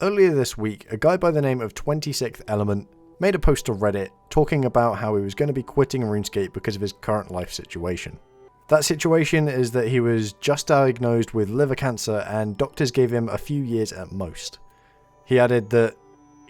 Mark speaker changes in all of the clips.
Speaker 1: Earlier this week, a guy by the name of 26th Element made a post to Reddit talking about how he was going to be quitting RuneScape because of his current life situation. That situation is that he was just diagnosed with liver cancer and doctors gave him a few years at most. He added that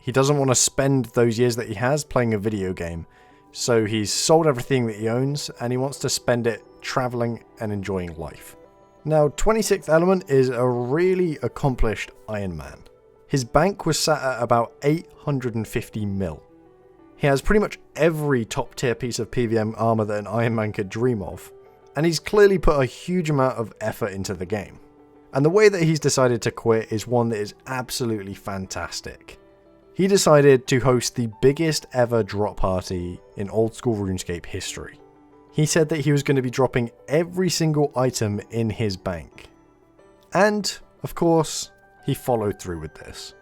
Speaker 1: he doesn't want to spend those years that he has playing a video game, so he's sold everything that he owns and he wants to spend it traveling and enjoying life. Now, 26th Element is a really accomplished Iron Man. His bank was sat at about 850 mil. He has pretty much every top tier piece of PVM armor that an Iron Man could dream of, and he's clearly put a huge amount of effort into the game. And the way that he's decided to quit is one that is absolutely fantastic. He decided to host the biggest ever drop party in old school RuneScape history. He said that he was going to be dropping every single item in his bank. And, of course, he followed through with this.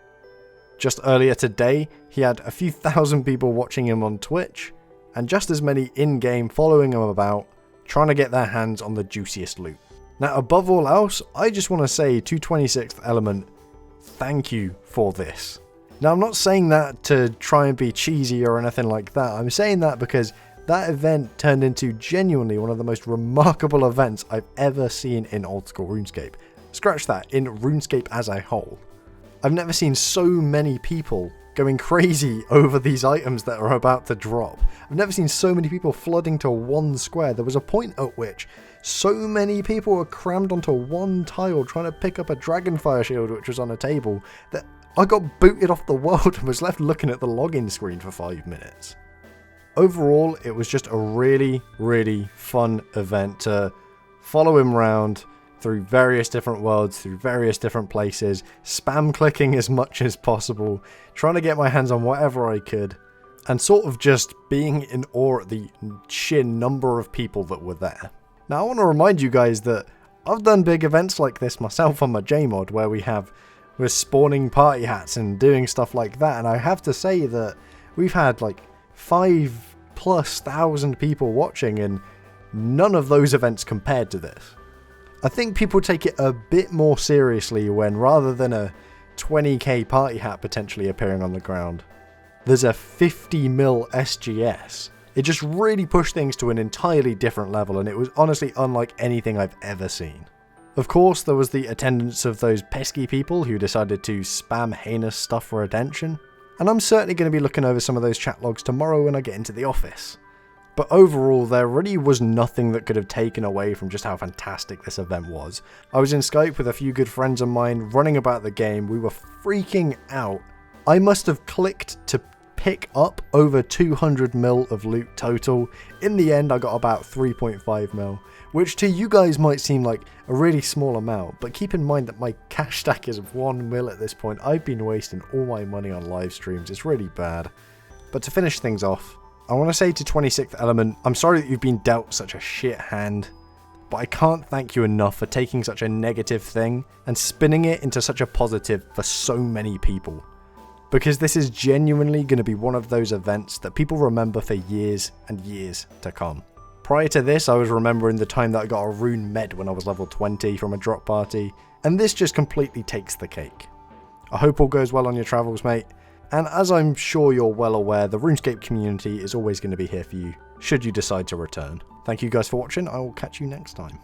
Speaker 1: Just earlier today, he had a few thousand people watching him on Twitch, and just as many in-game following him about, trying to get their hands on the juiciest loot. Now, above all else, I just want to say to 26th Element, thank you for this. Now, I'm not saying that to try and be cheesy or anything like that. I'm saying that because that event turned into genuinely one of the most remarkable events I've ever seen in old school RuneScape. Scratch that, in RuneScape as a whole. I've never seen so many people going crazy over these items that are about to drop. I've never seen so many people flooding to one square. There was a point at which so many people were crammed onto one tile trying to pick up a Dragonfire shield which was on a table that I got booted off the world and was left looking at the login screen for 5 minutes. Overall, it was just a really, really fun event to follow him around through various different worlds, through various different places, spam clicking as much as possible, trying to get my hands on whatever I could, and sort of just being in awe at the sheer number of people that were there. Now, I want to remind you guys that I've done big events like this myself on my JMod, where we're spawning party hats and doing stuff like that, and I have to say that we've had like 5,000+ people watching, and none of those events compared to this. I think people take it a bit more seriously when, rather than a 20k party hat potentially appearing on the ground, there's a 50 mil SGS. It just really pushed things to an entirely different level, and it was honestly unlike anything I've ever seen. Of course, there was the attendance of those pesky people who decided to spam heinous stuff for attention, and I'm certainly going to be looking over some of those chat logs tomorrow when I get into the office. But overall, there really was nothing that could have taken away from just how fantastic this event was. I was in Skype with a few good friends of mine running about the game. We were freaking out. I must have clicked to pick up over 200 mil of loot total. In the end, I got about 3.5 mil, which to you guys might seem like a really small amount, but keep in mind that my cash stack is 1 mil at this point. I've been wasting all my money on live streams. It's really bad. But to finish things off, I want to say to 26th Element, I'm sorry that you've been dealt such a shit hand, but I can't thank you enough for taking such a negative thing and spinning it into such a positive for so many people. Because this is genuinely going to be one of those events that people remember for years and years to come. Prior to this, I was remembering the time that I got a rune med when I was level 20 from a drop party, and this just completely takes the cake. I hope all goes well on your travels, mate. And as I'm sure you're well aware, the RuneScape community is always going to be here for you, should you decide to return. Thank you guys for watching, I will catch you next time.